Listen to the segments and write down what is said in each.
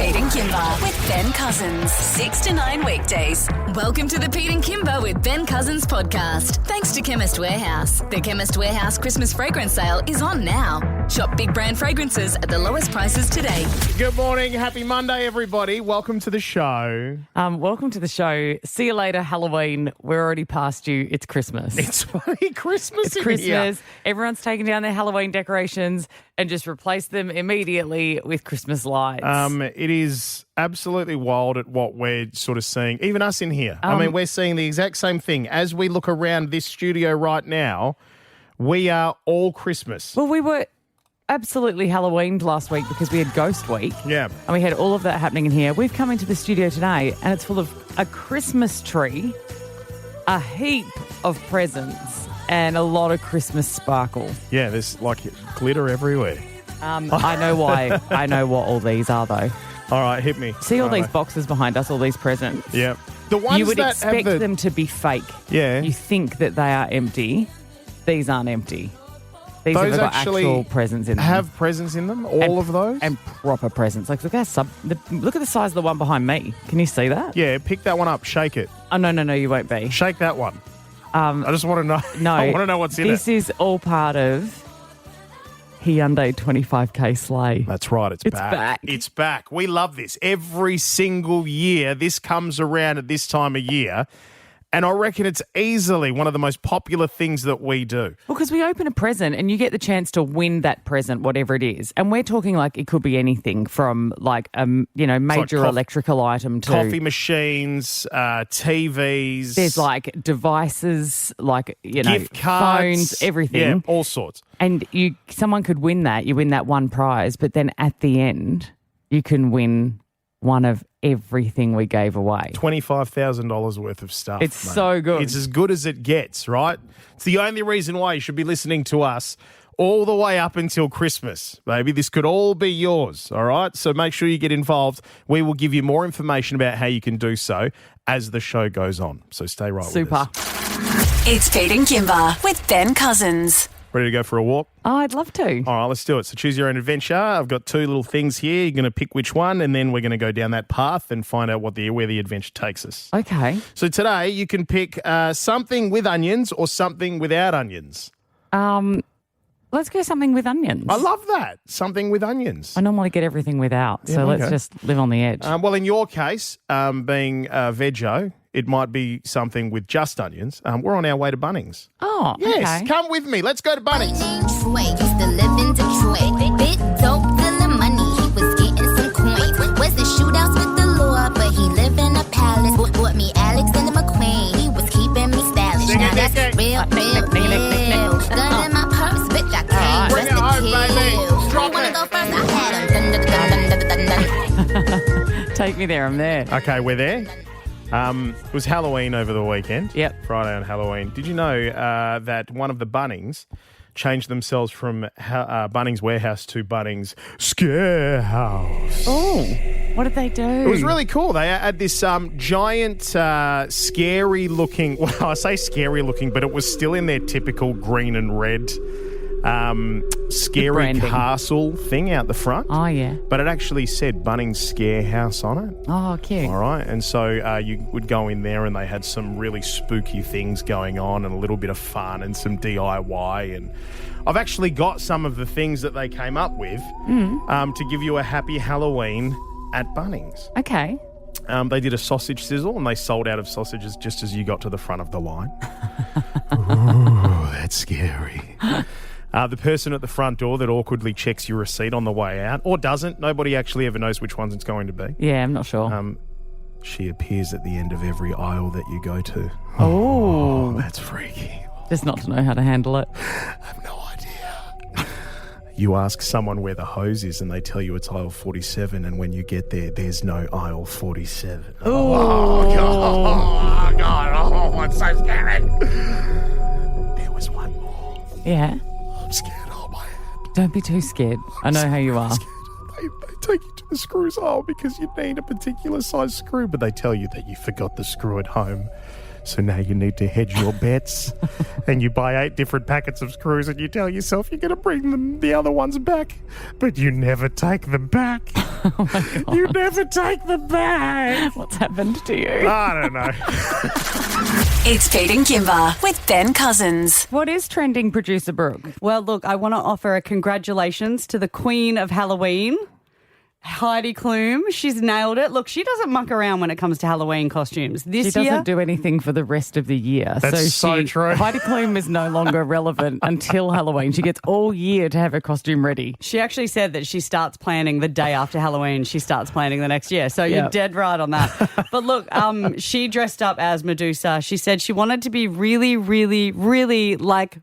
Pete and Kimber with Ben Cousins. 6 to 9 weekdays. Welcome to the Pete and Kimber with Ben Cousins podcast. Thanks to Chemist Warehouse. The Chemist Warehouse Christmas fragrance sale is on now. Shop big brand fragrances at the lowest prices today. Good morning. Happy Monday, everybody. Welcome to the show. Welcome to the show. See you later, Halloween. We're already past you. It's Christmas. It's bloody Christmas. It's Christmas. Everyone's taking down their Halloween decorations and just replace them immediately with Christmas lights. It is absolutely wild at what we're sort of seeing, even us in here. I mean, we're seeing the exact same thing. As we look around this studio right now, we are all Christmas. Well, we were absolutely Halloweened last week because we had Ghost Week. Yeah. And we had all of that happening in here. We've come into the studio today and it's full of a Christmas tree, a heap of presents, and a lot of Christmas sparkle. Yeah, there's like glitter everywhere. I know why. I know what all these are, though. All right, hit me. See all these boxes behind us, all these presents? Yeah. The ones you would that expect have them to be fake. Yeah. You think that they are empty. These aren't empty. These Those have got actually actual presents in them. have presents in them, all of those? And proper presents. Like, look at the size of the one behind me. Can you see that? Yeah, pick that one up, shake it. Oh, no, you won't be. Shake that one. I just want to know. No. I want to know what's in it. This is all part of Hyundai 25K sleigh. That's right. It's back. It's back. We love this. Every single year, this comes around at this time of year. And I reckon it's easily one of the most popular things that we do. Well, because we open a present and you get the chance to win that present, whatever it is. And we're talking like it could be anything from like major like electrical item to coffee machines, TVs. There's like devices, like gift cards, phones, everything. Yeah, all sorts. And someone could win that. You win that one prize, but then at the end, you can win one of everything we gave away. $25,000 worth of stuff. It's so good. It's as good as it gets, right? It's the only reason why you should be listening to us all the way up until Christmas, baby. This could all be yours, all right? So make sure you get involved. We will give you more information about how you can do so as the show goes on. So stay right with us. Super. It's Pete and Kimber with Ben Cousins. Ready to go for a walk? Oh, I'd love to. All right, let's do it. So choose your own adventure. I've got two little things here. You're going to pick which one, and then we're going to go down that path and find out where the adventure takes us. Okay. So today you can pick something with onions or something without onions. Let's go something with onions. I love that. Something with onions. I normally get everything without, so let's just live on the edge. Well, in your case, being veggie, it might be something with just onions. We're on our way to Bunnings. Oh, Yes, okay. come with me. Let's go to Bunnings. Troy used to live in Detroit. Big dope, dealing money. He was getting some coins. Was in shootouts with the law, but he lived in a palace. Bought me Alexander McQueen. He was keeping me stylish. Now that's real. Gun in my purse, bitch. I came Bring it home, baby. Drop wanna it. go first? I had him. Take me there. I'm there. Okay, we're there. It was Halloween over the weekend. Yep. Friday on Halloween. Did you know that one of the Bunnings changed themselves from Bunnings Warehouse to Bunnings Scare House? Oh, what did they do? It was really cool. They had this giant, scary-looking... Well, I say scary-looking, but it was still in their typical green and red scary branding. castle thing out the front. Oh, yeah. But it actually said Bunnings Scare House on it. Oh, cute. All right, and so you would go in there and they had some really spooky things going on and a little bit of fun and some DIY. And I've actually got some of the things that they came up with to give you a happy Halloween at Bunnings. Okay. They did a sausage sizzle and they sold out of sausages just as you got to the front of the line. Ooh, that's scary. The person at the front door that awkwardly checks your receipt on the way out, or doesn't, nobody actually ever knows which ones it's going to be. Yeah, I'm not sure. She appears at the end of every aisle that you go to. Oh, That's freaky. just not to know how to handle it. I have no idea. You ask someone where the hose is and they tell you it's aisle 47, and when you get there, there's no aisle 47. Oh, God. Oh, God. Oh, it's so scary. There was one more. Yeah. I'm scared. Oh, my head. Don't be too scared. I know how you are. They take you to the screws hole because you need a particular size screw, but they tell you that you forgot the screw at home. So now you need to hedge your bets and you buy 8 different packets of screws and you tell yourself you're going to bring the other ones back, but you never take them back. You never take them back. What's happened to you? I don't know. It's Pete and Kimber with Ben Cousins. What is trending, producer Brooke? Well, look, I want to offer a congratulations to the Queen of Halloween, Heidi Klum. She's nailed it. Look, she doesn't muck around when it comes to Halloween costumes. This She year, doesn't do anything for the rest of the year. That's so true. Heidi Klum is no longer relevant until Halloween. She gets all year to have her costume ready. she actually said that she starts planning the day after Halloween. She starts planning the next year. So you're dead right on that. But look, she dressed up as Medusa. She said she wanted to be really, really, really,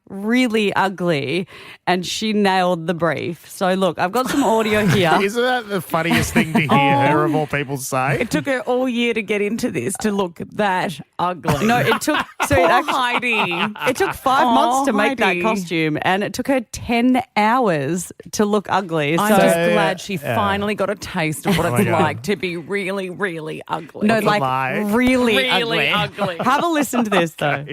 really ugly, and she nailed the brief. So look, I've got some audio here. Isn't that the funniest thing to hear her of all people say? It took her all year to get into this, to look that ugly. No, it took Heidi. It took 5 months to make Heidi. that costume, and it took her 10 hours to look ugly. I'm So just glad she finally got a taste of what Oh my it's God. like to be really, really ugly. no, What's it like like? really ugly. Have a listen to this though.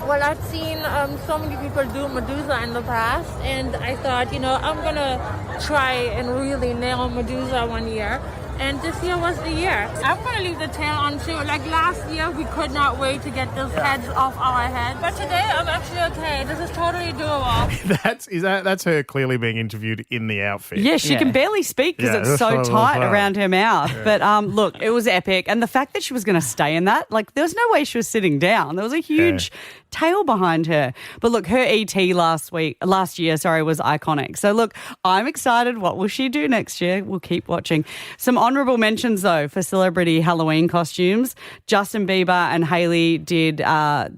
Well, I've seen so many people do Medusa in the past, and I thought, I'm gonna try and really nail Medusa one year. And this year was the year. I'm gonna leave the tail on too. Like last year, we could not wait to get those heads off our heads. But today, I'm actually okay. This is totally doable. That's her clearly being interviewed in the outfit. Yeah, she Yeah. can barely speak because Yeah, it's that's so what I tight was like. around her mouth. But look, it was epic. And the fact that she was going to stay in that, like there was no way she was sitting down. There was a huge tail behind her. But look, her ET last year, was iconic. So look, I'm excited. What will she do next year? We'll keep watching. Some honourable mentions though for celebrity Halloween costumes. Justin Bieber and Hailey did The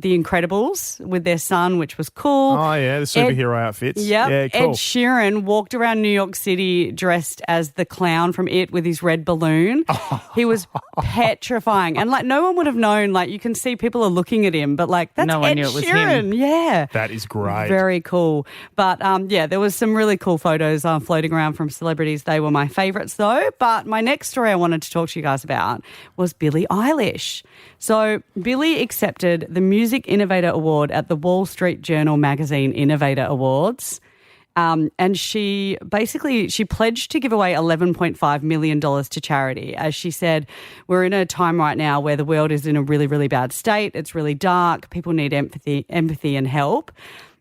Incredibles with their son, which was cool. Oh, yeah, the superhero outfits. Yep. Yeah, cool. Ed Sheeran walked around New York City dressed as the clown from It with his red balloon. He was petrifying. And like no one would have known, like you can see people are looking at him, but like that's No one Ed knew it was Sheeran. him. Yeah. That is great. Very cool. But there was some really cool photos floating around from celebrities. They were my favourites though. But my next story I wanted to talk to you guys about was Billie Eilish. So Billie accepted the Music Innovator Award at the Wall Street Journal Magazine Innovator Awards. And she pledged to give away $11.5 million to charity. As she said, we're in a time right now where the world is in a really, really bad state. It's really dark. People need empathy and help.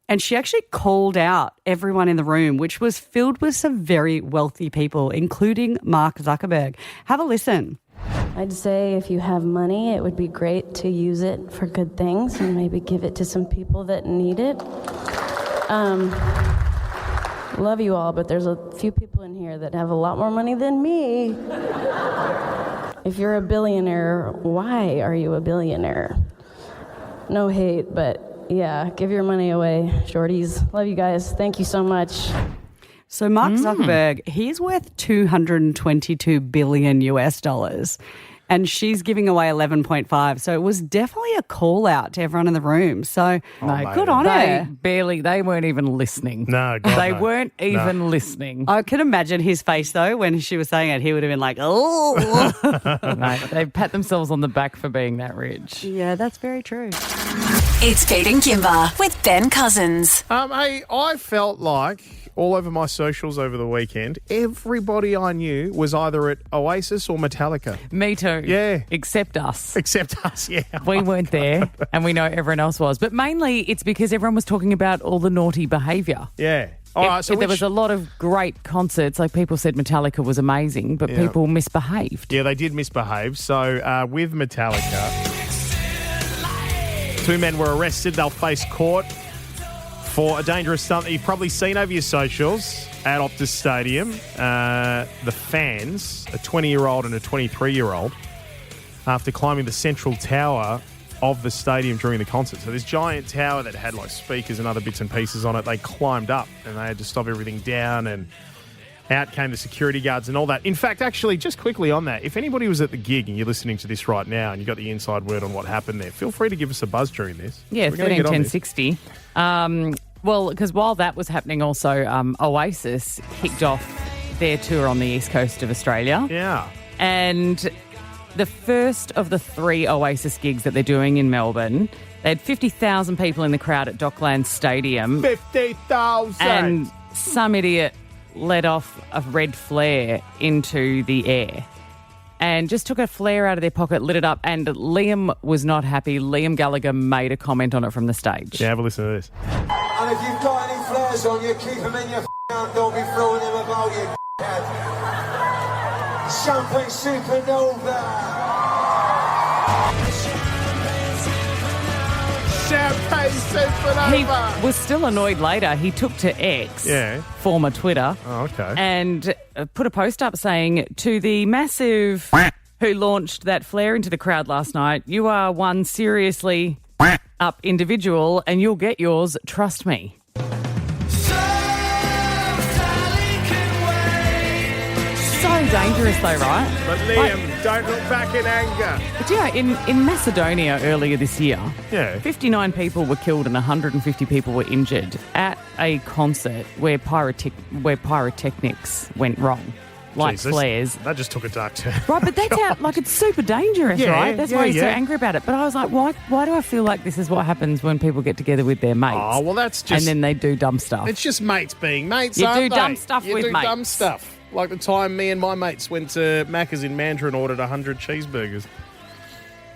And she actually called out everyone in the room, which was filled with some very wealthy people, including Mark Zuckerberg. Have a listen. I'd say if you have money, it would be great to use it for good things and maybe give it to some people that need it. Love you all, but there's a few people in here that have a lot more money than me. If you're a billionaire, why are you a billionaire? No hate, but yeah, give your money away, shorties. Love you guys. Thank you so much. So Mark Zuckerberg, he's worth $222 billion US. And she's giving away 11.5. So it was definitely a call out to everyone in the room. So good on her. They weren't even listening. No, God, They no. weren't even listening. I can imagine his face though when she was saying it. He would have been like, oh. No, they pat themselves on the back for being that rich. Yeah, that's very true. It's Pete and Kimber with Ben Cousins. Hey, I felt like all over my socials over the weekend, everybody I knew was either at Oasis or Metallica. Me too. Yeah. Except us. Except us, yeah. We weren't there, and we know everyone else was. But mainly it's because everyone was talking about all the naughty behaviour. Yeah. All right, so there was a lot of great concerts. Like people said Metallica was amazing, but people misbehaved. Yeah, they did misbehave. So with Metallica, 2 men were arrested. They'll face court for a dangerous stunt that you've probably seen over your socials at Optus Stadium. The fans, a 20-year-old and a 23-year-old, after climbing the central tower of the stadium during the concert. So this giant tower that had like speakers and other bits and pieces on it, they climbed up and they had to stop everything down, and out came the security guards and all that. In fact, actually, just quickly on that, if anybody was at the gig and you're listening to this right now and you got the inside word on what happened there, feel free to give us a buzz during this. Yeah, We're gonna get on 13 10 this. 60. Well, because while that was happening also, Oasis kicked off their tour on the east coast of Australia. Yeah. And the first of the 3 Oasis gigs that they're doing in Melbourne, they had 50,000 people in the crowd at Docklands Stadium. 50,000! And some idiot let off a red flare into the air and just took a flare out of their pocket, lit it up, and Liam was not happy. Liam Gallagher made a comment on it from the stage. Yeah, have a listen to this. And if you've got any flares on you, keep them in your hand. Don't be throwing them about, you head. Champagne supernova. Champagne supernova. He was still annoyed later. He took to X, former Twitter, and put a post up saying, to the massive who launched that flare into the crowd last night, you are one seriously up individual and you'll get yours, trust me. So dangerous though, right? But Liam, don't look back in anger. But yeah, in Macedonia earlier this year, 59 people were killed and 150 people were injured at a concert where pyrotechnics went wrong. Like flares. That just took a dark turn. Right, but that's how, like, it's super dangerous, right? That's why he's so angry about it. But I was like, why do I feel like this is what happens when people get together with their mates? Oh, well, that's just... And then they do dumb stuff. It's just mates being mates, You aren't do they? dumb stuff you with do mates. dumb stuff. Like the time me and my mates went to Macca's in Mandurah and ordered 100 cheeseburgers.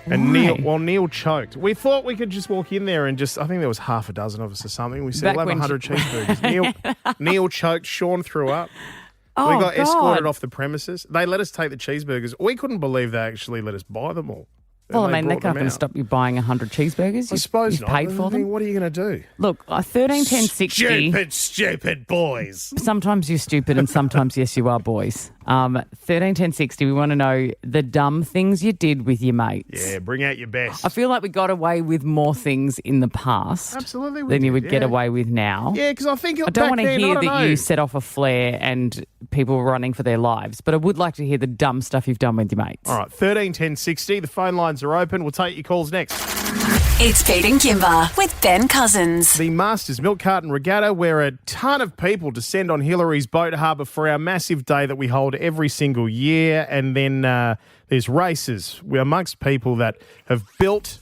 And Neil choked. We thought we could just walk in there and just... I think there was half a dozen of us or something. We said, we'll have 100 cheeseburgers. Neil choked. Sean threw up. Oh, we got God. escorted off the premises. They let us take the cheeseburgers. We couldn't believe they actually let us buy them all. Well, I mean, they're not going to stop you buying 100 cheeseburgers. I suppose you've not. paid for them. What are you going to do? Look, 13, 10, 60. Stupid boys. Sometimes you're stupid and sometimes, yes, you are, boys. 13, 10, 60, we want to know the dumb things you did with your mates. Yeah, bring out your best. I feel like we got away with more things in the past Absolutely we than you did, would get away with now. Yeah, because I think I don't want to hear that know. you set off a flare and people were running for their lives, but I would like to hear the dumb stuff you've done with your mates. All right, 13 10 60. The phone lines are open. We'll take your calls next. It's Pete and Kimber with Ben Cousins. The Masters Milk Carton Regatta, where a ton of people descend on Hillary's boat harbour for our massive day that we hold every single year. And then there's races. We're amongst people that have built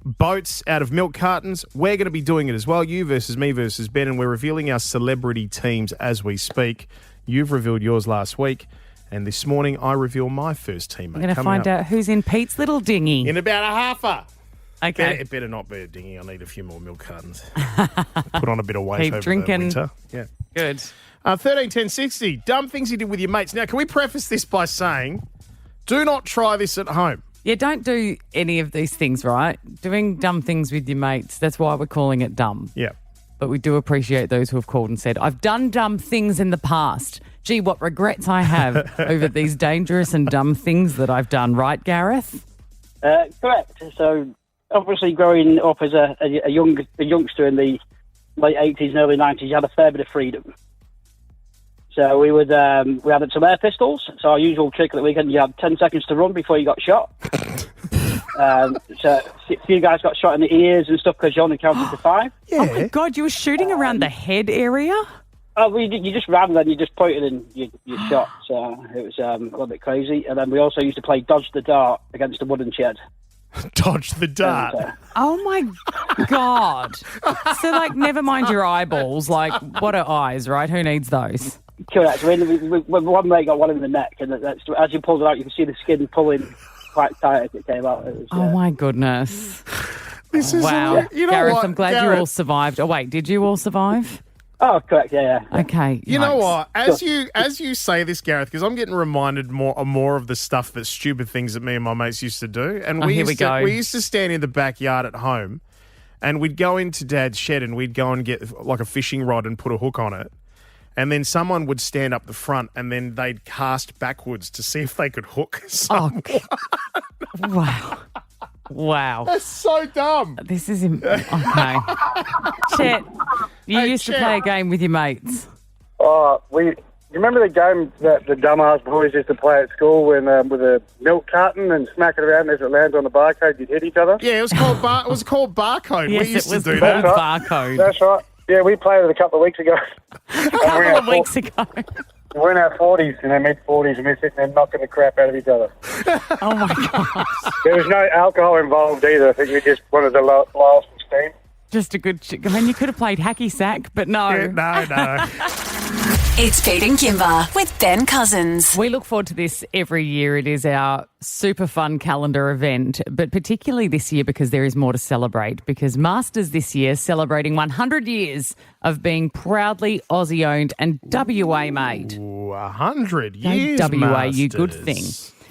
boats out of milk cartons. We're going to be doing it as well. You versus me versus Ben. And we're revealing our celebrity teams as we speak. You've revealed yours last week. And this morning, I reveal my first teammate. We're going to find out who's in Pete's little dinghy. In about a halfer. Okay. It better not be a dinghy. I need a few more milk cartons. Put on a bit of weight Keep over drinking. the winter. Yeah. Good. 13 10 60. Dumb things you did with your mates. Now, can we preface this by saying, do not try this at home. Yeah, don't do any of these things, right? Doing dumb things with your mates, that's why we're calling it dumb. Yeah. But we do appreciate those who have called and said, I've done dumb things in the past. Gee, what regrets I have over these dangerous and dumb things that I've done. Right, Gareth? Correct. So, obviously, growing up as a youngster in the late 80s and early 90s, you had a fair bit of freedom. So we had some air pistols. So our usual trick at the weekend, you had 10 seconds to run before you got shot. So a few guys got shot in the ears and stuff because you only counted to 5. Yeah. Oh, my God, you were shooting around the head area? Oh, well, you just ran and then you just pointed and you shot. So it was a little bit crazy. And then we also used to play Dodge the Dart against a wooden shed. Dodge the dart. Oh, my God. So, like, never mind your eyeballs. Like, what are eyes, right? Who needs those? Correct. One mate got one in the neck, and as you pulled it out, you could see the skin pulling quite tight as it came out. It was, oh, my goodness. This is wow. You know Gareth, what? I'm glad you all survived. Oh, wait, did you all survive? Oh, correct, yeah. Okay. You know what? As you say this, Gareth, because I'm getting reminded more of the stuff that stupid things that me and my mates used to do. And we used to stand in the backyard at home and we'd go into Dad's shed and we'd go and get like a fishing rod and put a hook on it. And then someone would stand up the front and then they'd cast backwards to see if they could hook someone. Wow. Wow. That's so dumb. This is... Okay. Chet, you used to play a game with your mates. You remember the game that the dumbass boys used to play at school when with a milk carton and smack it around, and as it lands on the barcode, you'd hit each other? Yeah, it was called barcode. Yes, we used it was to do called that. barcode. That's right. Yeah, we played it a couple of weeks ago. A couple of weeks ago. We're in our 40s and our mid-40s, and we're sitting there knocking the crap out of each other. Oh, my gosh. There was no alcohol involved either. I think we just wanted to blow off some steam. Just a good... I mean, you could have played hacky sack, but no. Yeah, no. It's Pete and Kimber with Ben Cousins. We look forward to this every year. It is our super fun calendar event, but particularly this year because there is more to celebrate, because Masters this year celebrating 100 years of being proudly Aussie-owned and WA-made. 100 years, WA, Masters. you good thing.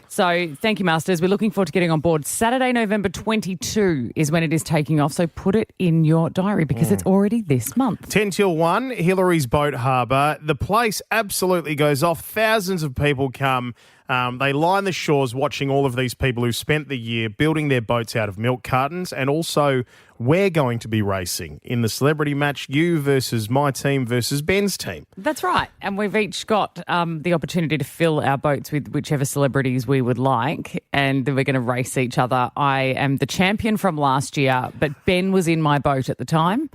So thank you, Masters. We're looking forward to getting on board. Saturday, November 22 is when it is taking off, so put it in your diary because it's already this month. 10 till 1, Hillary's Boat Harbour. The place absolutely goes off. Thousands of people come. They line the shores watching all of these people who spent the year building their boats out of milk cartons, and also we're going to be racing in the celebrity match, you versus my team versus Ben's team. That's right. And we've each got the opportunity to fill our boats with whichever celebrities we would like, and then we're going to race each other. I am the champion from last year, but Ben was in my boat at the time,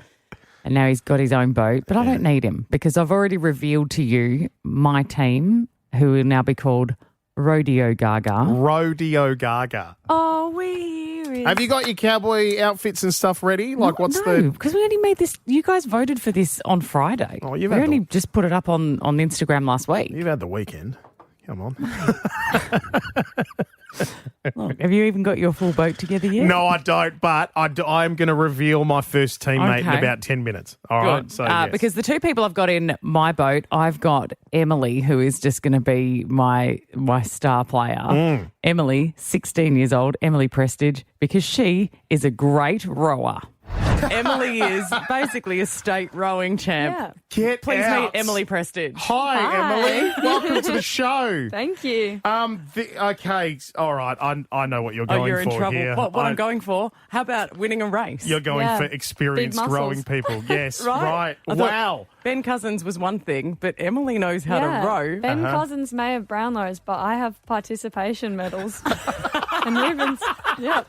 and now he's got his own boat. But I don't need him because I've already revealed to you my team, who will now be called Rodeo Gaga. Rodeo Gaga. Oh, here is... Have you got your cowboy outfits and stuff ready? Like, No, because we only made this... You guys voted for this on Friday. Oh, we only just put it up on Instagram last week. You've had the weekend. Come on. Look, have you even got your full boat together yet? No, I don't, but I'm going to reveal my first teammate in about 10 minutes. All right? Good. So, yes. Because the two people I've got in my boat, I've got Emily, who is just going to be my star player. Emily, 16 years old, Emily Prestige, because she is a great rower. Emily is basically a state rowing champ. Yeah. Please meet Emily Prestige. Hi, Emily. Welcome to the show. Thank you. Okay, all right. I know what you're going for you're in trouble. here. What I'm going for? How about winning a race? You're going for experienced rowing people. Yes, right. Wow. Ben Cousins was one thing, but Emily knows how to row. Ben Cousins may have Brownlows, but I have participation medals and ribbons. Yep.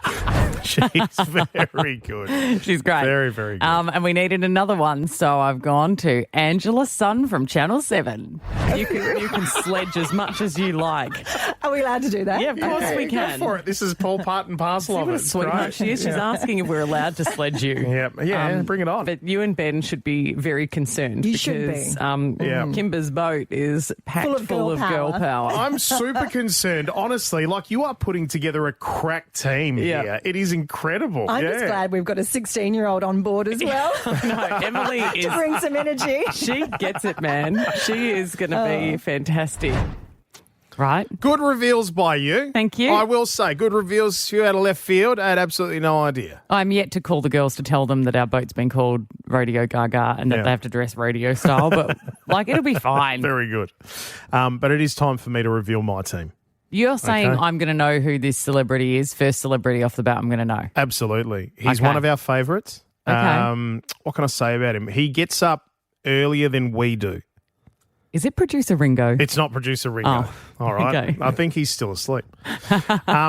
She's very good. She's great. Very, very good. And we needed another one, so I've gone to Angela Sun from Channel 7. You can sledge as much as you like. Are we allowed to do that? Yeah, of course we can. Go for it. This is Paul part and parcel of it. Sweetheart Right? she is. She's asking if we're allowed to sledge you. Yeah, bring it on. But you and Ben should be very concerned because Kimber's boat is packed full of girl power. I'm super concerned, honestly. Like, you are putting together a crack team here. It is incredible. I'm just glad we've got a 16-year-old on board as well. No, Emily is... to bring some energy. She gets it, man. She is going to be fantastic. Right? Good reveals by you. Thank you. I will say, good reveals. You out of left field. I had absolutely no idea. I'm yet to call the girls to tell them that our boat's been called Rodeo Gaga and that they have to dress rodeo style, but it'll be fine. Very good. But it is time for me to reveal my team. You're saying I'm going to know who this celebrity is, first celebrity off the bat I'm going to know. Absolutely. He's one of our favourites. Okay. What can I say about him? He gets up earlier than we do. Is it producer Ringo? It's not producer Ringo. Oh, all right. okay. I think he's still asleep.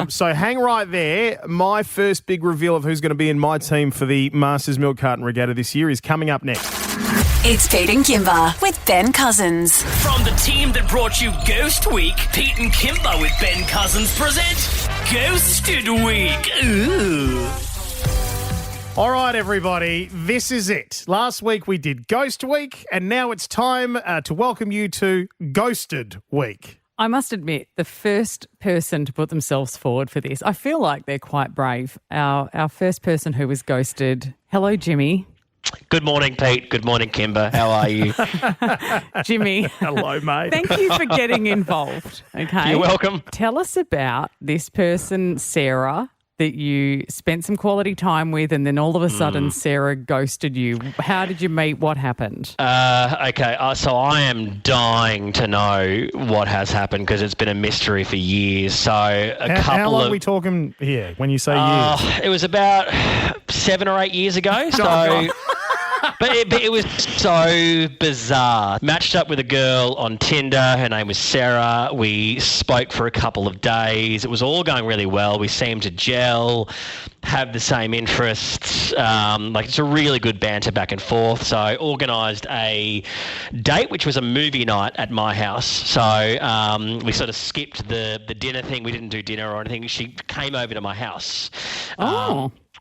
So hang right there. My first big reveal of who's going to be in my team for the Masters Milk Carton Regatta this year is coming up next. It's Pete and Kimber with Ben Cousins. From the team that brought you Ghost Week, Pete and Kimber with Ben Cousins present Ghosted Week. Ooh. All right, everybody, this is it. Last week we did Ghost Week, and now it's time to welcome you to Ghosted Week. I must admit, the first person to put themselves forward for this, I feel like they're quite brave. Our first person who was ghosted. Hello, Jimmy. Good morning, Pete. Good morning, Kimber. How are you? Jimmy. Hello, mate. Thank you for getting involved. Okay. You're welcome. Tell us about this person, Sarah, that you spent some quality time with, and then all of a sudden Sarah ghosted you. How did you meet? What happened? Okay, so I am dying to know what has happened because it's been a mystery for years. So How long are we talking here when you say years? It was about 7 or 8 years ago. So. But it was so bizarre. Matched up with a girl on Tinder. Her name was Sarah. We spoke for a couple of days. It was all going really well. We seemed to gel, have the same interests. It's a really good banter back and forth. So I organised a date, which was a movie night at my house. So we sort of skipped the dinner thing. We didn't do dinner or anything. She came over to my house.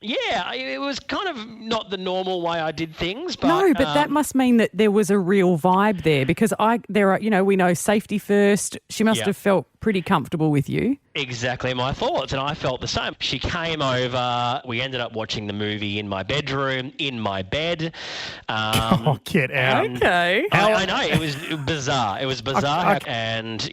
Yeah, it was kind of not the normal way I did things. But, no, but that must mean that there was a real vibe there because we know safety first. She must have felt pretty comfortable with you. Exactly my thoughts, and I felt the same. She came over. We ended up watching the movie in my bedroom, in my bed. Get out. Okay. I know, it was bizarre. It was bizarre. And,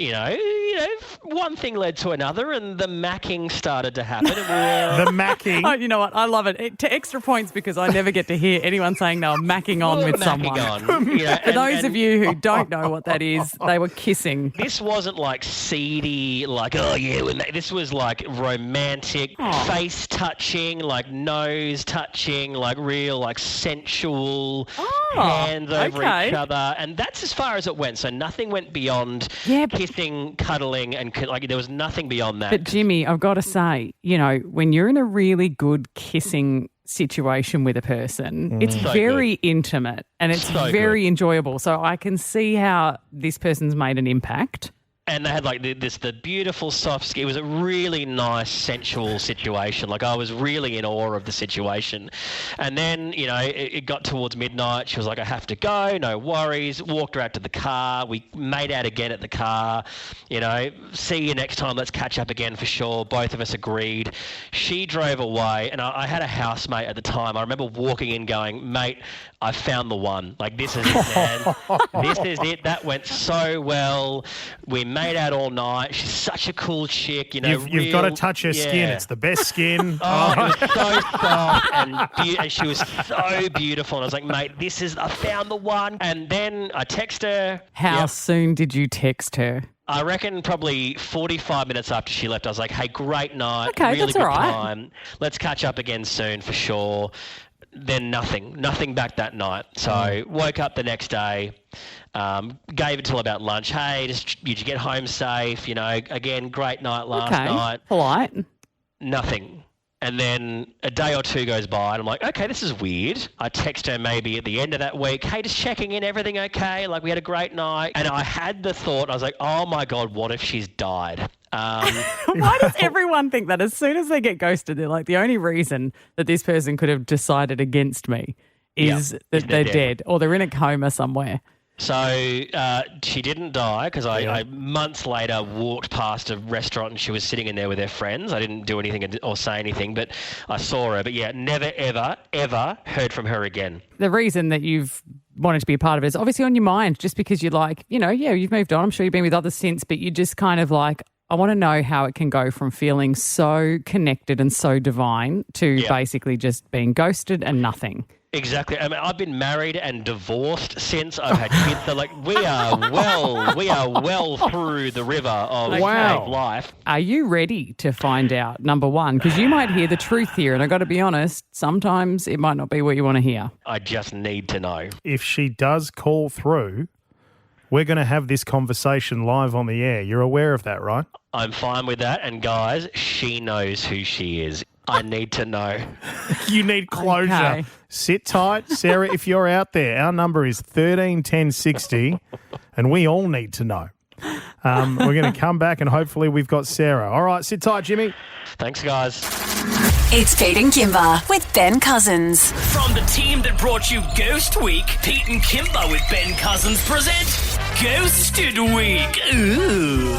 one thing led to another and the macking started to happen. The macking? Oh, you know what? I love it. To extra points because I never get to hear anyone saying they were macking on with someone. For those of you who don't know what that is, they were kissing. This wasn't like seedy, like, this was like romantic, face touching, like nose touching, like real, like sensual hands over each other. And that's as far as it went. So nothing went beyond kissing, cuddling, and there was nothing beyond that. But Jimmy, I've got to say, when you're in a really good kissing situation with a person, it's So very good. Intimate and it's So very enjoyable. So I can see how this person's made an impact. And they had like the beautiful soft skin. It was a really nice, sensual situation. Like I was really in awe of the situation. And then, it got towards midnight. She was like, I have to go. No worries. Walked her out to the car. We made out again at the car. See you next time. Let's catch up again for sure. Both of us agreed. She drove away. And I had a housemate at the time. I remember walking in going, mate, I found the one. Like, this is it, man. This is it. That went so well. We made out all night. She's such a cool chick, You've got to touch her skin. It's the best skin. It was so soft and she was so beautiful. And I was like, mate, I found the one. And then I text her. How soon did you text her? I reckon probably 45 minutes after she left, I was like, hey, great night. Okay, really that's good all right. time. Let's catch up again soon for sure. Then nothing back that night. So woke up the next day, gave it till about lunch. Hey, did you get home safe? Again, great night last night. Polite. Nothing. And then a day or two goes by and I'm like, okay, this is weird. I text her maybe at the end of that week, hey, just checking in, everything okay? Like we had a great night. And I had the thought, I was like, oh my God, what if she's died? Why does everyone think that as soon as they get ghosted, they're like, the only reason that this person could have decided against me is that they're dead or they're in a coma somewhere. So she didn't die because I months later walked past a restaurant and she was sitting in there with her friends. I didn't do anything or say anything, but I saw her. But never, ever, ever heard from her again. The reason that you've wanted to be a part of it is obviously on your mind just because you're like, you've moved on. I'm sure you've been with others since, but you just kind of like, I want to know how it can go from feeling so connected and so divine to basically just being ghosted and nothing. Exactly. I mean, I've been married and divorced since. I've had kids. So, like, we are well through the river of life. Are you ready to find out, number one? Because you might hear the truth here, and I've got to be honest, sometimes it might not be what you want to hear. I just need to know. If she does call through, we're going to have this conversation live on the air. You're aware of that, right? I'm fine with that. And, guys, she knows who she is. I need to know. You need closure. Okay. Sit tight. Sarah, if you're out there, our number is 131060 and we all need to know. We're going to come back and hopefully we've got Sarah. All right, sit tight, Jimmy. Thanks, guys. It's Pete and Kimber with Ben Cousins. From the team that brought you Ghost Week, Pete and Kimber with Ben Cousins present Ghosted Week. Ooh.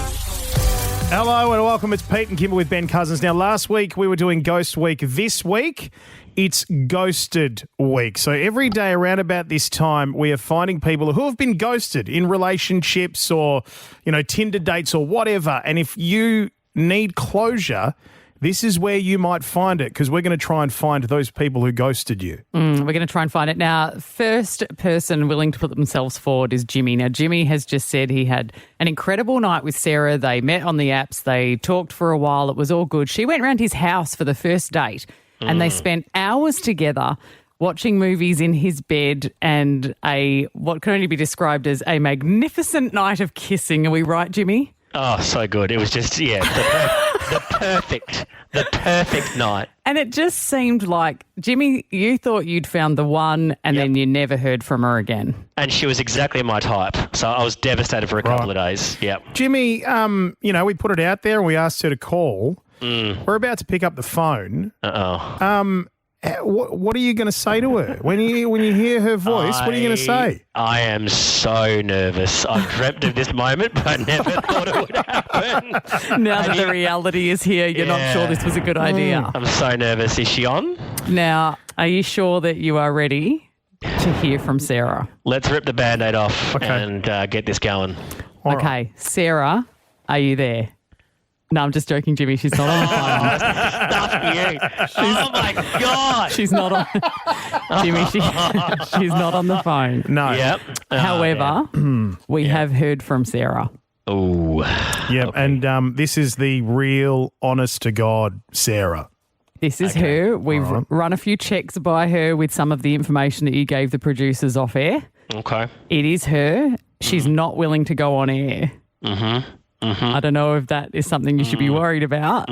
Hello and welcome. It's Pete and Kimber with Ben Cousins. Now, last week we were doing Ghost Week. This week, it's Ghosted Week. So every day around about this time, we are finding people who have been ghosted in relationships or, Tinder dates or whatever. And if you need closure, this is where you might find it because we're going to try and find those people who ghosted you. We're going to try and find it. Now, first person willing to put themselves forward is Jimmy. Now, Jimmy has just said he had an incredible night with Sarah. They met on the apps. They talked for a while. It was all good. She went round his house for the first date and they spent hours together watching movies in his bed and what can only be described as a magnificent night of kissing. Are we right, Jimmy? Oh, so good. It was just, the perfect night. And it just seemed like, Jimmy, you thought you'd found the one and then you never heard from her again. And she was exactly my type. So I was devastated for a couple of days. Yep. Jimmy, we put it out there and we asked her to call. We're about to pick up the phone. Uh-oh. What are you going to say to her when you hear her voice? What are you going to say? I am so nervous. I've dreamt of this moment, but I never thought it would happen. Now that the reality is here, you're not sure this was a good idea. I'm so nervous. Is she on? Now, are you sure that you are ready to hear from Sarah? Let's rip the Band-Aid off and get this going. Okay, Sarah, are you there? No, I'm just joking, Jimmy. She's not on the phone. Stuff you. Oh, my God. She's not on. Jimmy, she's not on the phone. No. Yep. However, we have heard from Sarah. Oh. Yep. Okay. And this is the real, honest-to-God Sarah. This is her. We've run a few checks by her with some of the information that you gave the producers off air. Okay. It is her. She's not willing to go on air. Mm-hmm. Mm-hmm. I don't know if that is something you should be worried about.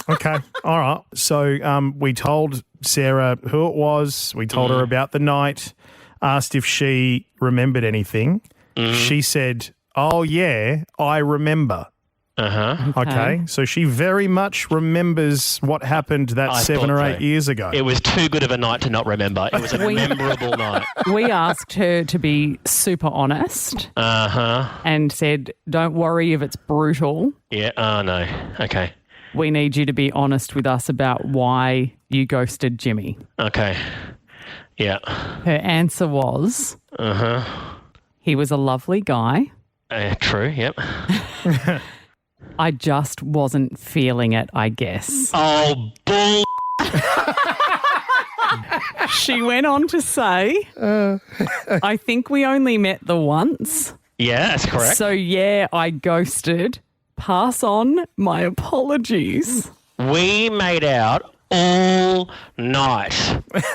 Okay. All right. So we told Sarah who it was. We told her about the night, asked if she remembered anything. She said, "Oh, yeah, I remember." Okay. So she very much remembers what happened that 7 or 8 years ago. It was too good of a night to not remember. It was a memorable night. We asked her to be super honest and said, don't worry if it's brutal. Yeah. Oh, no. Okay. We need you to be honest with us about why you ghosted Jimmy. Okay. Yeah. Her answer was, he was a lovely guy. True, yep. I just wasn't feeling it, I guess. Oh, bull. She went on to say, I think we only met the once. Yeah, that's correct. So, yeah, I ghosted. Pass on my apologies. We made out all night.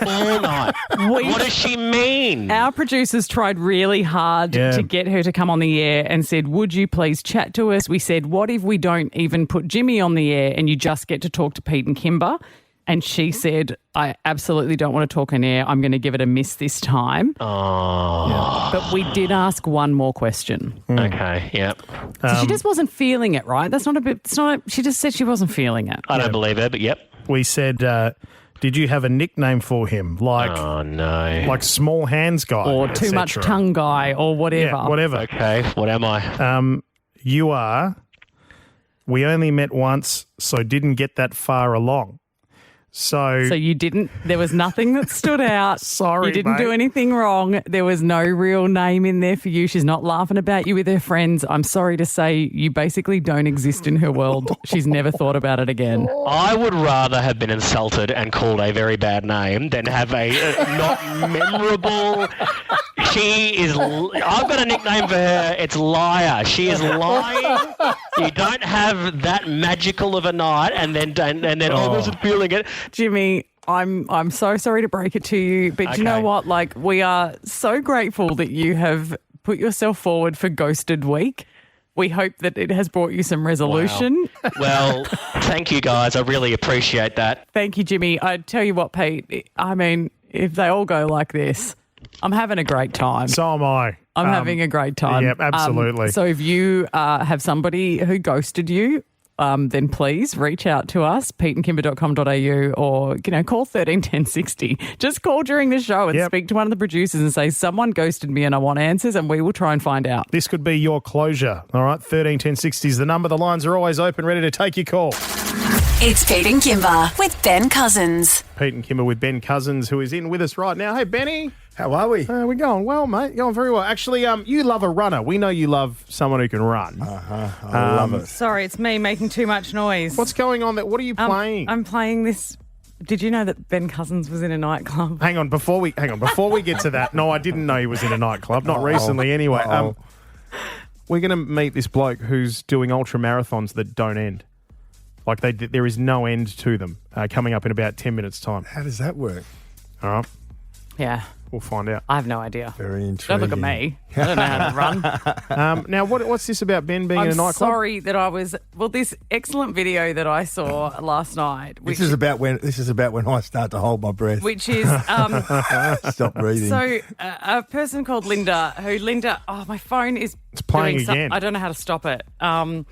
All night. What does she mean? Our producers tried really hard to get her to come on the air and said, would you please chat to us? We said, what if we don't even put Jimmy on the air and you just get to talk to Pete and Kimber? And she said, I absolutely don't want to talk on air. I'm going to give it a miss this time. Oh. Yeah. But we did ask one more question. Okay, yep. So she just wasn't feeling it, right? That's not a bit, she just said she wasn't feeling it. I don't believe her, but yep. We said, did you have a nickname for him? Like, oh, no. Like small hands guy. Or too much tongue guy or whatever. Yeah, whatever. Okay, what am I? You are, we only met once, so didn't get that far along. So you didn't, there was nothing that stood out. Sorry, you didn't do anything wrong. There was no real name in there for you. She's not laughing about you with her friends. I'm sorry to say you basically don't exist in her world. She's never thought about it again. I would rather have been insulted and called a very bad name than have a not memorable. I've got a nickname for her. It's Liar. She is lying. You don't have that magical of a night and then I wasn't feeling it. Jimmy, I'm so sorry to break it to you, but you know what? Like, we are so grateful that you have put yourself forward for Ghosted Week. We hope that it has brought you some resolution. Wow. Well, thank you guys. I really appreciate that. Thank you, Jimmy. I tell you what, Pete, I mean, if they all go like this, I'm having a great time. So am I. I'm having a great time. Yep, absolutely. So if you have somebody who ghosted you, then please reach out to us, peteandkimber.com.au, or, call 131060. Just call during the show and speak to one of the producers and say, someone ghosted me and I want answers, and we will try and find out. This could be your closure. All right, 131060 is the number. The lines are always open, ready to take your call. It's Pete and Kimber with Ben Cousins. Pete and Kimber with Ben Cousins, who is in with us right now. Hey, Benny. How are we? We're going well, mate. Going very well. Actually, you love a runner. We know you love someone who can run. I love it. Sorry, it's me making too much noise. What's going on there? What are you playing? I'm playing this. Did you know that Ben Cousins was in a nightclub? Hang on, before we get to that. No, I didn't know he was in a nightclub. Not recently, anyway. We're going to meet this bloke who's doing ultra marathons that don't end. Like there is no end to them. Coming up in about 10 minutes' time. How does that work? All right. Yeah. We'll find out. I have no idea. Very intriguing. Don't look at me. I don't know how to run. Now, what's this about Ben being in a nightclub? I'm sorry that I was... Well, this excellent video that I saw last night... This is about when I start to hold my breath. Which is... Stop breathing. So, a person called Linda, my phone is... It's playing again. I don't know how to stop it. But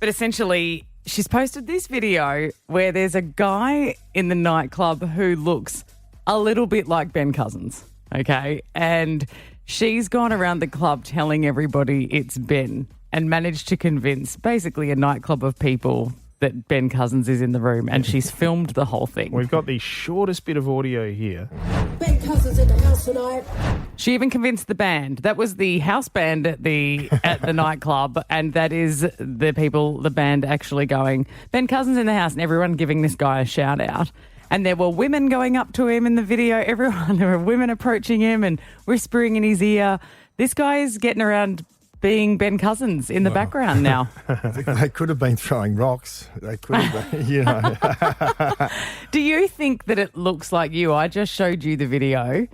essentially... she's posted this video where there's a guy in the nightclub who looks a little bit like Ben Cousins, okay? And she's gone around the club telling everybody it's Ben and managed to convince basically a nightclub of people that Ben Cousins is in the room, and she's filmed the whole thing. We've got the shortest bit of audio here. Ben Cousins in the house tonight. She even convinced the band. That was the house band at the nightclub, and that is the band actually going, Ben Cousins in the house, and everyone giving this guy a shout out. And there were women going up to him in the video. There were women approaching him and whispering in his ear. This guy is getting around being Ben Cousins in the background now. They could have been throwing rocks. They could have been, you know. Do you think that it looks like you? I just showed you the video.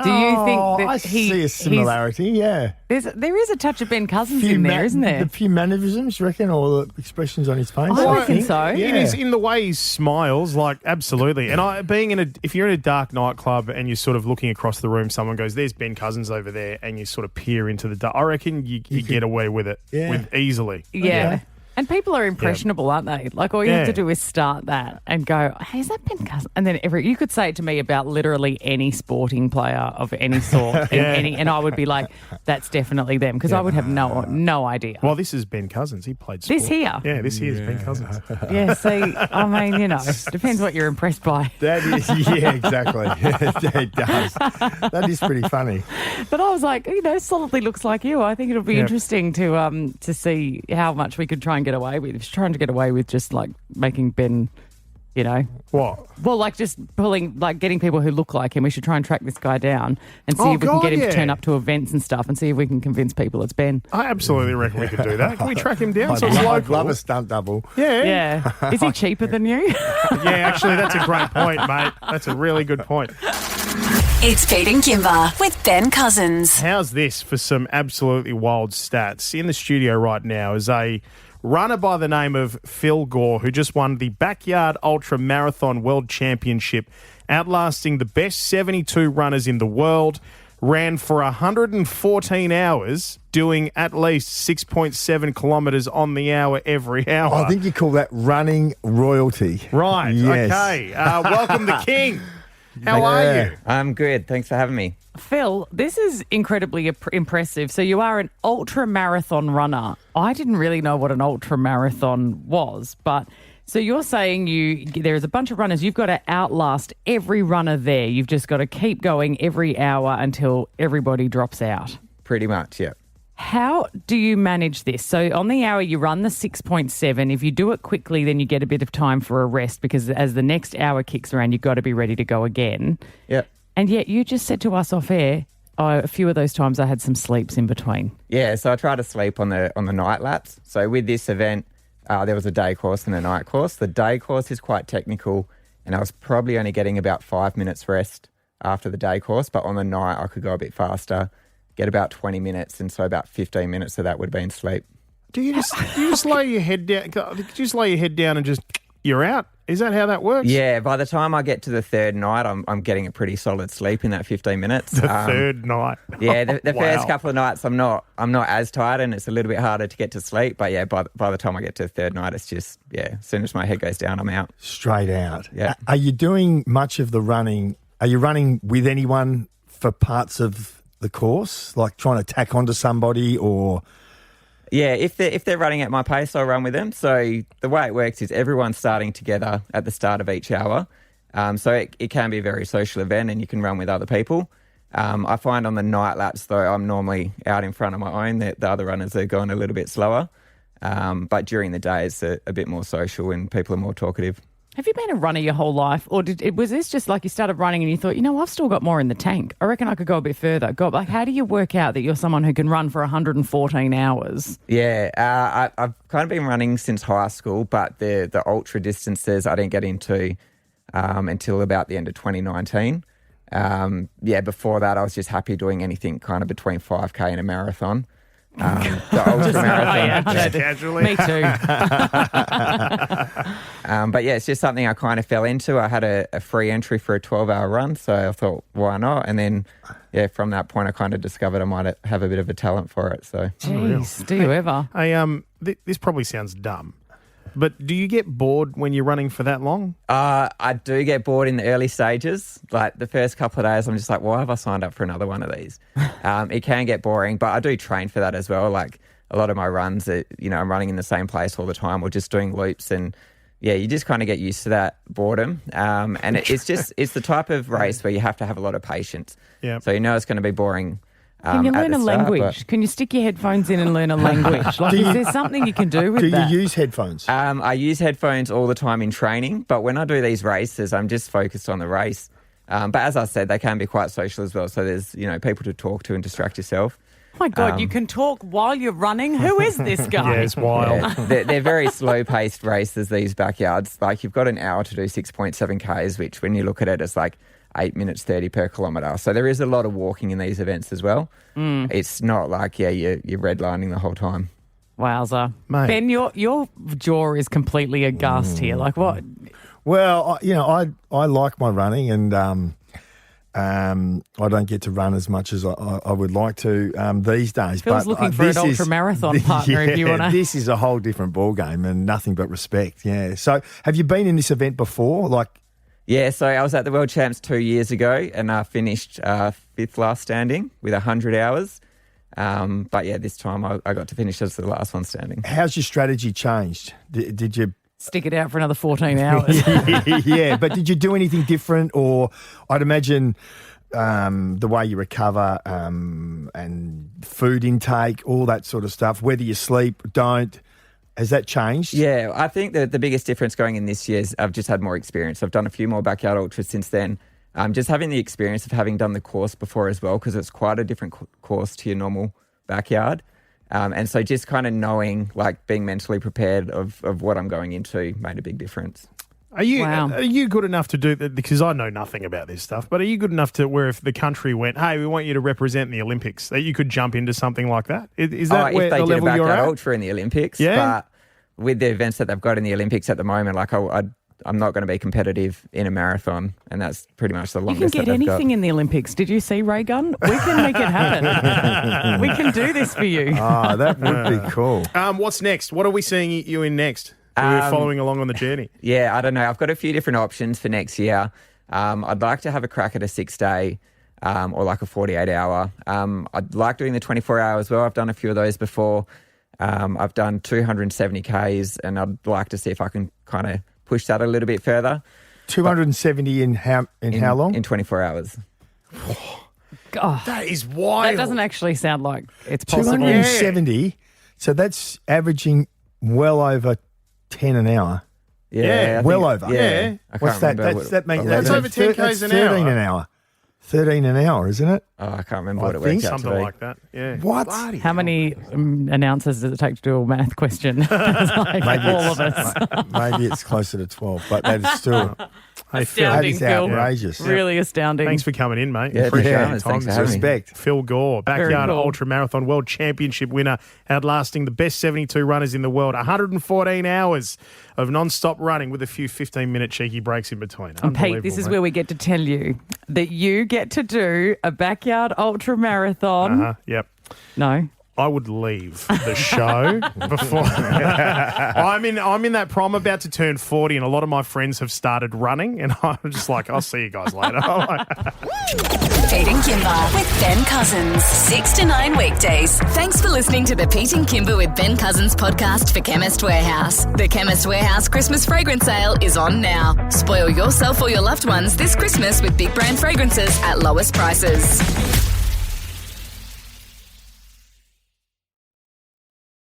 Do you think that I see a similarity, yeah. There is a touch of Ben Cousins in there, isn't there? A few mannerisms, you reckon, or the expressions on his face? I reckon so. Yeah. In the way he smiles, like, absolutely. And if you're in a dark nightclub and you're sort of looking across the room, someone goes, there's Ben Cousins over there, and you sort of peer into the dark, I reckon you get away with it easily. Yeah. And people are impressionable, aren't they? Like, all you have to do is start that and go, hey, is that Ben Cousins? And then you could say it to me about literally any sporting player of any sort, and I would be like, that's definitely them, because I would have no idea. Well, this is Ben Cousins. He played sport. This here? Yeah, this here is Ben Cousins. Yeah, see, I mean, depends what you're impressed by. That is, exactly. It does. That is pretty funny. But I was like, solidly looks like you. I think it'll be interesting to see how much we could try and get away with. If she's trying to get away with just like making Ben, What? Well, like just getting people who look like him. We should try and track this guy down and see if we can get him to turn up to events and stuff and see if we can convince people it's Ben. I absolutely reckon we could do that. Can we track him down? I'd love a stunt double. Yeah. Is he cheaper than you? Yeah, actually, that's a great point, mate. That's a really good point. It's Pete and Kimber with Ben Cousins. How's this for some absolutely wild stats? In the studio right now is a runner by the name of Phil Gore, who just won the Backyard Ultra Marathon World Championship, outlasting the best 72 runners in the world, ran for 114 hours, doing at least 6.7 kilometres on the hour every hour. I think you call that running royalty. Right, yes. Okay. Welcome the King. How are you? I'm good. Thanks for having me. Phil, this is incredibly impressive. So you are an ultra marathon runner. I didn't really know what an ultra marathon was, but so you're saying there's a bunch of runners. You've got to outlast every runner there. You've just got to keep going every hour until everybody drops out. Pretty much, yeah. How do you manage this? So on the hour, you run the 6.7. If you do it quickly, then you get a bit of time for a rest, because as the next hour kicks around, you've got to be ready to go again. Yep. And yet you just said to us off air, a few of those times I had some sleeps in between. Yeah, so I try to sleep on the night laps. So with this event, there was a day course and a night course. The day course is quite technical, and I was probably only getting about 5 minutes rest after the day course, but on the night I could go a bit faster, get about 20 minutes, and so about 15 minutes of that would have been sleep. Do you just lay your head down? Just lay your head down and just you're out? Is that how that works? Yeah, by the time I get to the third night, I'm getting a pretty solid sleep in that 15 minutes. The third night. Yeah, the first couple of nights I'm not as tired, and it's a little bit harder to get to sleep. But yeah, by the time I get to the third night, it's just, as soon as my head goes down, I'm out. Straight out. Yeah. Are you doing much of the running? Are you running with anyone for parts of the course, like trying to tack onto somebody or... Yeah, if they're running at my pace, I'll run with them. So the way it works is everyone's starting together at the start of each hour. So it can be a very social event, and you can run with other people. I find on the night laps, though, I'm normally out in front of my own. The other runners are going a little bit slower. But during the day, it's a bit more social and people are more talkative. Have you been a runner your whole life, or was this just like you started running and you thought, I've still got more in the tank. I reckon I could go a bit further. How do you work out that you're someone who can run for 114 hours? Yeah, I've kind of been running since high school, but the ultra distances I didn't get into until about the end of 2019. Before that, I was just happy doing anything kind of between 5K and a marathon. The ultra marathon. Casually. Me too. But yeah, it's just something I kind of fell into. I had a free entry for a 12-hour run, so I thought, why not? And then, from that point, I kind of discovered I might have a bit of a talent for it. So, jeez, do you ever? This probably sounds dumb, But do you get bored when you're running for that long? I do get bored in the early stages. Like the first couple of days, I'm just like, why have I signed up for another one of these? It can get boring, but I do train for that as well. Like a lot of my runs, I'm running in the same place all the time or just doing loops and yeah, you just kind of get used to that boredom. And it's the type of race where you have to have a lot of patience. Yeah. So it's going to be boring. Can you learn a language? Can you stick your headphones in and learn a language? Like, is there something you can do with that? Do you use headphones? I use headphones all the time in training, but when I do these races, I'm just focused on the race. But as I said, they can be quite social as well. So there's, people to talk to and distract yourself. Oh my God, you can talk while you're running? Who is this guy? Yeah, it's wild. Yeah, they're very slow-paced races, these backyards. Like, you've got an hour to do 6.7 Ks, which when you look at it, it's like 8 minutes 30 per kilometre. So there is a lot of walking in these events as well. It's not like, you're redlining the whole time. Wowza. Mate. Ben, your jaw is completely aghast here. Like what? Well, I like my running and I don't get to run as much as I would like to these days. Phil's looking for an ultra-marathon partner if you want to. This is a whole different ballgame and nothing but respect, yeah. So have you been in this event before? Yeah, so I was at the World Champs 2 years ago and I finished fifth last standing with 100 hours. But yeah, this time I got to finish as the last one standing. How's your strategy changed? Did you... Stick it out for another 14 hours. Yeah, but did you do anything different? Or I'd imagine the way you recover and food intake, all that sort of stuff, whether you sleep, don't, has that changed? Yeah, I think that the biggest difference going in this year is I've just had more experience. I've done a few more backyard ultras since then. Just having the experience of having done the course before as well, because it's quite a different course to your normal backyard. And so just kind of knowing, being mentally prepared of what I'm going into made a big difference. Are you good enough to do that? Because I know nothing about this stuff, but are you good enough to where if the country went, hey, we want you to represent in the Olympics, that you could jump into something like that? Is that where if they the did level a you're backyard at? ultra in the Olympics? Yeah. But with the events that they've got in the Olympics at the moment, I'm not going to be competitive in a marathon, and that's pretty much the You longest can get anything in the Olympics. Did you see Ray Gunn? We can make it happen. We can do this for you. Oh, that would be cool. What's next? What are we seeing you in next? We're following along on the journey. Yeah, I don't know. I've got a few different options for next year. I'd like to have a crack at a 6-day or like a 48-hour. I'd like doing the 24-hour as well. I've done a few of those before. I've done 270 Ks, and I'd like to see if I can kind of push that a little bit further. 270 in how long? In 24 hours. God, that is wild. That doesn't actually sound like it's possible. 270, so that's averaging well over 10 an hour. Yeah. Well over. Yeah. What's that? That's over 10 Ks an hour. 13 an hour. 13 an hour, isn't it? Oh, I can't remember what it works out to something be. like that. Yeah. What? How many announcers does it take to do a math question? Maybe all of us. Maybe it's closer to 12, but that is still Astounding, that is outrageous. Really astounding. Thanks for coming in, mate. Yeah, Appreciate your thanks time. for having me. Respect. Phil Gore, Backyard cool. Ultra Marathon World Championship winner, outlasting the best 72 runners in the world. 114 hours of non-stop running with a few 15-minute cheeky breaks in between. And Pete, this is where we get to tell you that you get to do a Backyard Ultra Marathon. Yep. No. I would leave the show before. I'm in that prime, about to turn 40, and a lot of my friends have started running, and I'm just like, I'll see you guys later. Pete and Kimber with Ben Cousins, 6 to 9 weekdays. Thanks for listening to the Pete and Kimber with Ben Cousins podcast for Chemist Warehouse. The Chemist Warehouse Christmas fragrance sale is on now. Spoil yourself or your loved ones this Christmas with big brand fragrances at lowest prices.